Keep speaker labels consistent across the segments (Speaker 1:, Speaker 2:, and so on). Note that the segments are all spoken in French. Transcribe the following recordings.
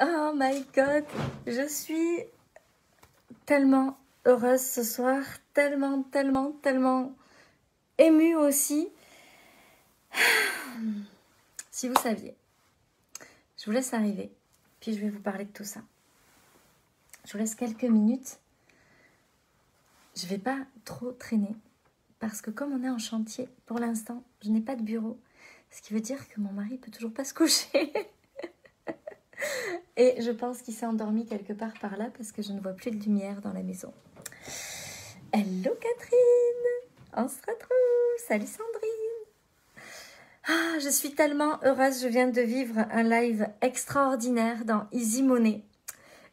Speaker 1: Oh my god, je suis tellement heureuse ce soir, tellement émue aussi. Si vous saviez, je vous laisse arriver, puis je vais vous parler de tout ça. Je vous laisse quelques minutes. Je vais pas trop traîner, parce que comme on est en chantier, pour l'instant, je n'ai pas de bureau, ce qui veut dire que mon mari peut toujours pas se coucher. Et je pense qu'il s'est endormi quelque part par là parce que je ne vois plus de lumière dans la maison. Hello Catherine, on se retrouve. Salut Sandrine. Ah, je suis tellement heureuse, je viens de vivre un live extraordinaire dans Easy Money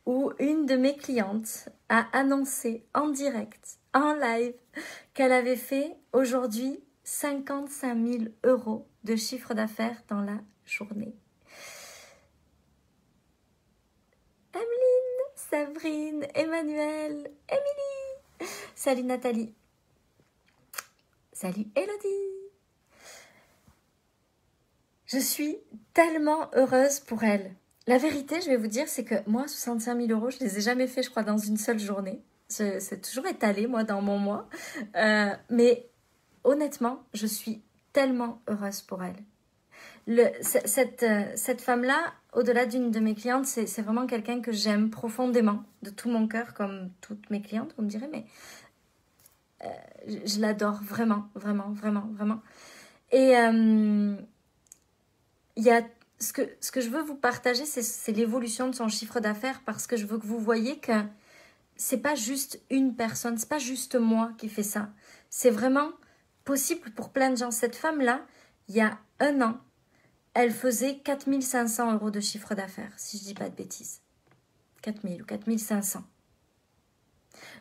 Speaker 1: où une de mes clientes a annoncé en direct, en live, qu'elle avait fait aujourd'hui 55 000 € de chiffre d'affaires dans la journée. Emeline, Sabrine, Emmanuel, Émilie. Salut Nathalie. Salut Elodie. Je suis tellement heureuse pour elle. La vérité, je vais vous dire, c'est que moi, 65 000 €, je ne les ai jamais fait, je crois, dans une seule journée. C'est toujours étalé, moi, dans mon mois. Mais honnêtement, je suis tellement heureuse pour elle. Cette femme-là, au-delà d'une de mes clientes, c'est vraiment quelqu'un que j'aime profondément, de tout mon cœur, comme toutes mes clientes, vous me direz, mais je l'adore vraiment. Et il y a ce que je veux vous partager, c'est l'évolution de son chiffre d'affaires, parce que je veux que vous voyez que c'est pas juste une personne, c'est pas juste moi qui fais ça. C'est vraiment possible pour plein de gens. Cette femme-là, il y a 1 an, elle faisait 4 500 € de chiffre d'affaires, si je dis pas de bêtises. 4 000 ou 4 500.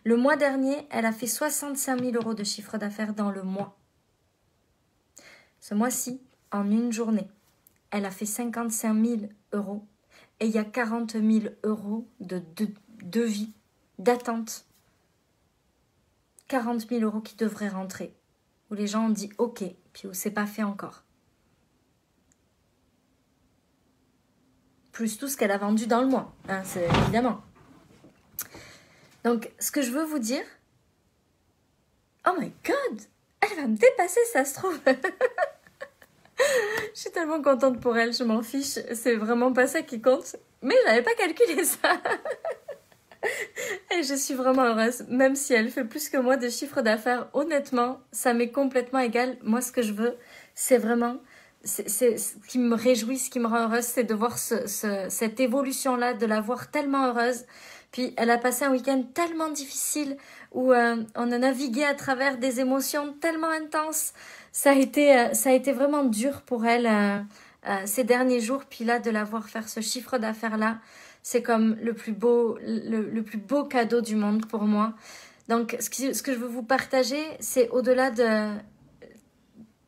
Speaker 1: Le mois dernier, elle a fait 65 000 € de chiffre d'affaires dans le mois. Ce mois-ci, en une journée, elle a fait 55 000 € et il y a 40 000 € de devis, d'attente. 40 000 € qui devraient rentrer, où les gens ont dit ok, puis où c'est pas fait encore. Plus tout ce qu'elle a vendu dans le mois, hein, c'est évidemment. Donc, ce que je veux vous dire, oh my god, elle va me dépasser, ça se trouve. Je suis tellement contente pour elle, je m'en fiche, c'est vraiment pas ça qui compte. Mais j'avais pas calculé ça. Et je suis vraiment heureuse, même si elle fait plus que moi de chiffre d'affaires. Honnêtement, ça m'est complètement égal. Moi, ce que je veux, c'est vraiment... C'est ce qui me réjouit, ce qui me rend heureuse, c'est de voir cette évolution-là, de la voir tellement heureuse. Puis elle a passé un week-end tellement difficile où on a navigué à travers des émotions tellement intenses. Ça a été vraiment dur pour elle ces derniers jours. Puis là, de la voir faire ce chiffre d'affaires-là, c'est comme le plus beau cadeau du monde pour moi. Donc, ce que je veux vous partager, c'est au-delà de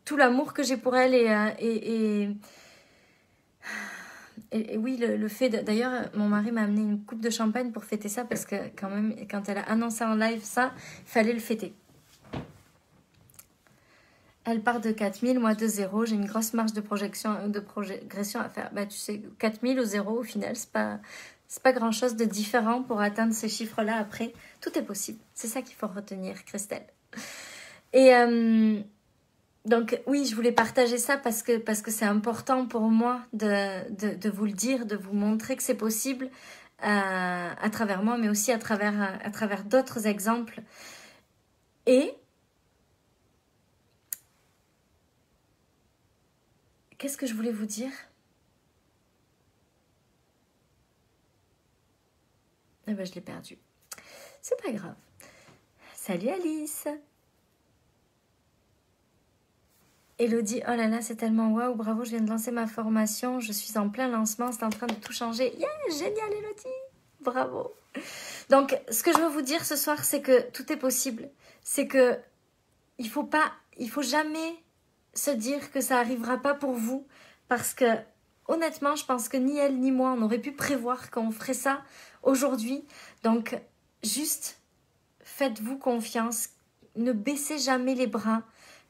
Speaker 1: tout l'amour que j'ai pour elle et oui, le fait d'ailleurs, mon mari m'a amené une coupe de champagne pour fêter ça parce que quand même, quand elle a annoncé en live ça, il fallait le fêter. Elle part de 4 000, moi de 0. J'ai une grosse marge de progression à faire. Bah, tu sais, 4 000 ou 0, au final, c'est pas grand-chose de différent pour atteindre ces chiffres-là après. Tout est possible. C'est ça qu'il faut retenir, Christelle. Et donc, oui, je voulais partager ça parce que c'est important pour moi de vous le dire, de vous montrer que c'est possible à travers moi, mais aussi à travers d'autres exemples. Et qu'est-ce que je voulais vous dire? Eh ben, je l'ai perdu. C'est pas grave. Salut Alice. Elodie, oh là là, c'est tellement waouh, bravo, je viens de lancer ma formation, je suis en plein lancement, c'est en train de tout changer. Yeah, génial Elodie, bravo. Donc, ce que je veux vous dire ce soir, c'est que tout est possible. C'est que il faut jamais se dire que ça arrivera pas pour vous, parce que honnêtement, je pense que ni elle ni moi, on aurait pu prévoir qu'on ferait ça aujourd'hui. Donc, juste faites-vous confiance, ne baissez jamais les bras.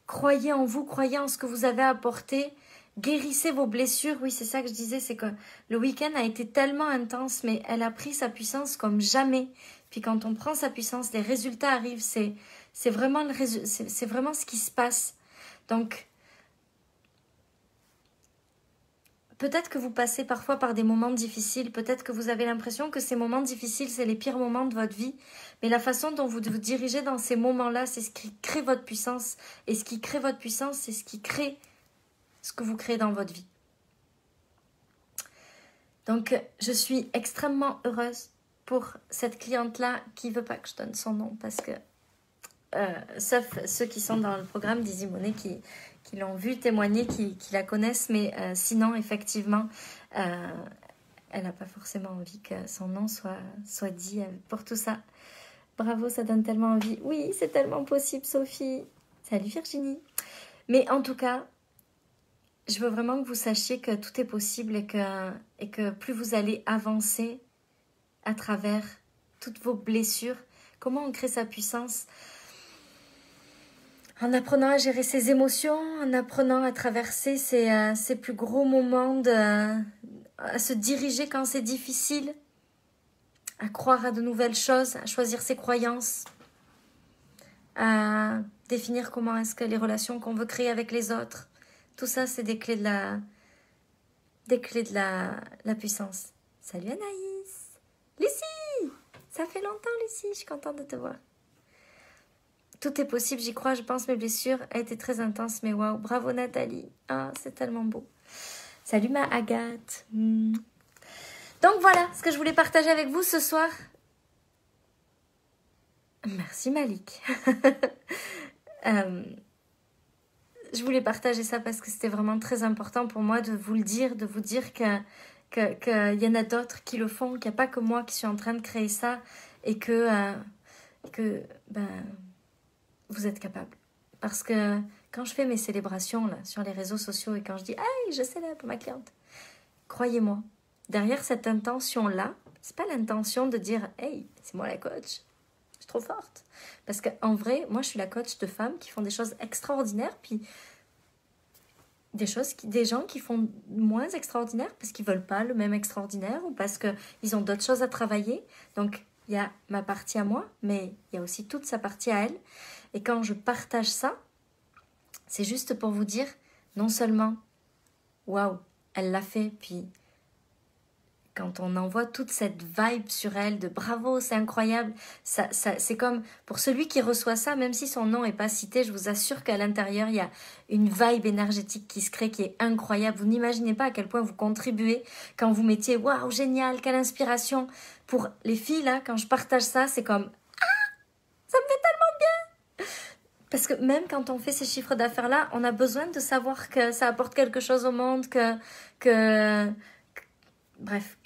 Speaker 1: Croyez en vous, croyez en ce que vous avez apporté Guérissez vos blessures. Oui, c'est ça que je disais, c'est que le week-end a été tellement intense, mais elle a pris sa puissance comme jamais. Puis quand on prend sa puissance, les résultats arrivent. C'est vraiment, c'est vraiment ce qui se passe. Donc, peut-être que vous passez parfois par des moments difficiles, peut-être que vous avez l'impression que ces moments difficiles, c'est les pires moments de votre vie, mais la façon dont vous vous dirigez dans ces moments-là, c'est ce qui crée votre puissance. Et ce qui crée votre puissance, c'est ce qui crée ce que vous créez dans votre vie. Donc, je suis extrêmement heureuse pour cette cliente-là qui ne veut pas que je donne son nom parce que, sauf ceux qui sont dans le programme d'Easy Money qui l'ont vu témoigner, qui la connaissent, mais sinon, effectivement, elle n'a pas forcément envie que son nom soit dit pour tout ça. Bravo, ça donne tellement envie. Oui, c'est tellement possible, Sophie. Salut Virginie. Mais en tout cas, je veux vraiment que vous sachiez que tout est possible et que plus vous allez avancer à travers toutes vos blessures, comment on crée sa puissance? En apprenant à gérer ses émotions, en apprenant à traverser ses plus gros moments, à se diriger quand c'est difficile, à croire à de nouvelles choses, à choisir ses croyances, à définir comment est-ce que les relations qu'on veut créer avec les autres. Tout ça, c'est des clés de la puissance. Salut Anaïs. Lucie, ça fait longtemps Lucie, je suis contente de te voir. Tout est possible, j'y crois, je pense. Mes blessures ont été très intenses, mais waouh, bravo Nathalie. Ah, c'est tellement beau. Salut ma Agathe. Donc voilà ce que je voulais partager avec vous ce soir. Merci Malik. Je voulais partager ça parce que c'était vraiment très important pour moi de vous le dire, de vous dire qu'il y en a d'autres qui le font, qu'il n'y a pas que moi qui suis en train de créer ça et que vous êtes capable. Parce que quand je fais mes célébrations là, sur les réseaux sociaux et quand je dis « Hey, je célèbre ma cliente », croyez-moi, derrière cette intention-là, c'est pas l'intention de dire « Hey, c'est moi la coach ». Je suis trop forte. Parce qu'en vrai, moi, je suis la coach de femmes qui font des choses extraordinaires, puis des gens qui font moins extraordinaires parce qu'ils veulent pas le même extraordinaire ou parce qu'ils ont d'autres choses à travailler. Donc, il y a ma partie à moi, mais il y a aussi toute sa partie à elle. Et quand je partage ça, c'est juste pour vous dire, non seulement, waouh, elle l'a fait, puis quand on envoie toute cette vibe sur elle de bravo, c'est incroyable, c'est comme pour celui qui reçoit ça, même si son nom n'est pas cité, je vous assure qu'à l'intérieur, il y a une vibe énergétique qui se crée, qui est incroyable. Vous n'imaginez pas à quel point vous contribuez quand vous mettiez waouh, génial, quelle inspiration. Pour les filles, là, quand je partage ça, c'est comme ah, ça me fait tellement bien. Parce que même quand on fait ces chiffres d'affaires-là, on a besoin de savoir que ça apporte quelque chose au monde, bref,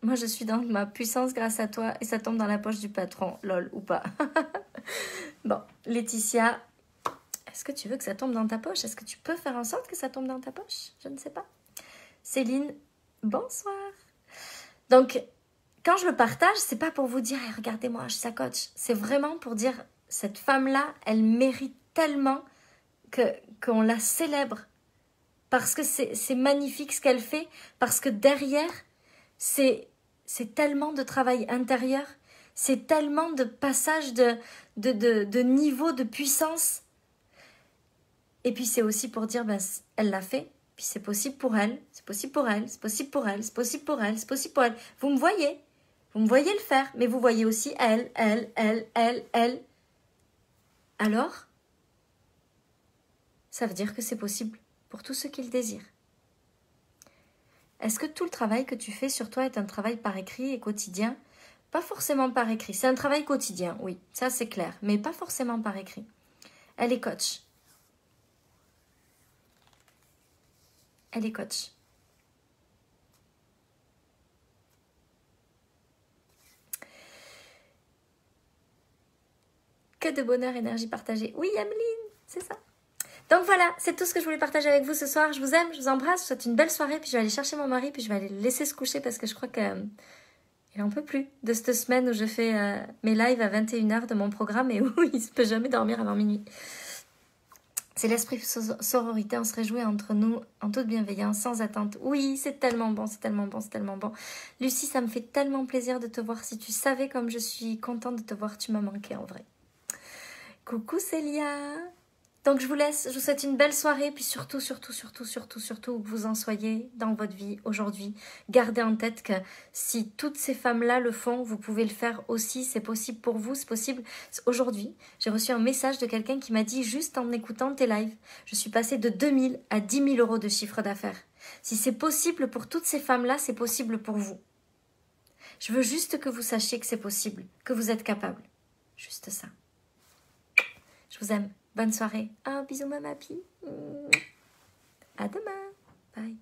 Speaker 1: moi je suis dans ma puissance grâce à toi et ça tombe dans la poche du patron, lol ou pas. Bon, Laetitia, est-ce que tu veux que ça tombe dans ta poche? Est-ce que tu peux faire en sorte que ça tombe dans ta poche? Je ne sais pas. Céline, bonsoir. Donc, quand je le partage, c'est pas pour vous dire hey, regardez-moi, je suis sa coach. C'est vraiment pour dire cette femme-là, elle mérite tellement qu'on la célèbre. Parce que c'est magnifique ce qu'elle fait, parce que derrière, c'est tellement de travail intérieur, c'est tellement de passage de niveau de puissance. Et puis c'est aussi pour dire, ben, elle l'a fait, puis c'est possible pour elle, c'est possible pour elle, c'est possible pour elle, c'est possible pour elle, c'est possible pour elle. Vous me voyez le faire, mais vous voyez aussi elle. Alors, ça veut dire que c'est possible pour tous ceux qui le désirent. Est-ce que tout le travail que tu fais sur toi est un travail par écrit et quotidien? Pas forcément par écrit. C'est un travail quotidien, oui, ça c'est clair, mais pas forcément par écrit. Elle est coach. Elle est coach. Que de bonheur, énergie partagée. Oui, Ameline, c'est ça. Donc voilà, c'est tout ce que je voulais partager avec vous ce soir. Je vous aime, je vous embrasse, je vous souhaite une belle soirée. Puis je vais aller chercher mon mari, puis je vais aller le laisser se coucher parce que je crois qu'il n'en peut plus de cette semaine où je fais mes lives à 21h de mon programme et où il ne peut jamais dormir avant minuit. C'est l'esprit sororité, on se réjouit entre nous en toute bienveillance, sans attente. Oui, c'est tellement bon, c'est tellement bon, c'est tellement bon. Lucie, ça me fait tellement plaisir de te voir. Si tu savais comme je suis contente de te voir, tu m'as manqué en vrai. Coucou Célia. Donc je vous laisse, je vous souhaite une belle soirée, puis surtout, où que vous en soyez dans votre vie aujourd'hui, gardez en tête que si toutes ces femmes-là le font, vous pouvez le faire aussi, c'est possible pour vous, c'est possible. Aujourd'hui, j'ai reçu un message de quelqu'un qui m'a dit, juste en écoutant tes lives, je suis passée de 2 000 à 10 000 euros de chiffre d'affaires. Si c'est possible pour toutes ces femmes-là, c'est possible pour vous. Je veux juste que vous sachiez que c'est possible, que vous êtes capable. Juste ça. Je vous aime. Bonne soirée. Un bisou, ma mappy. À demain. Bye.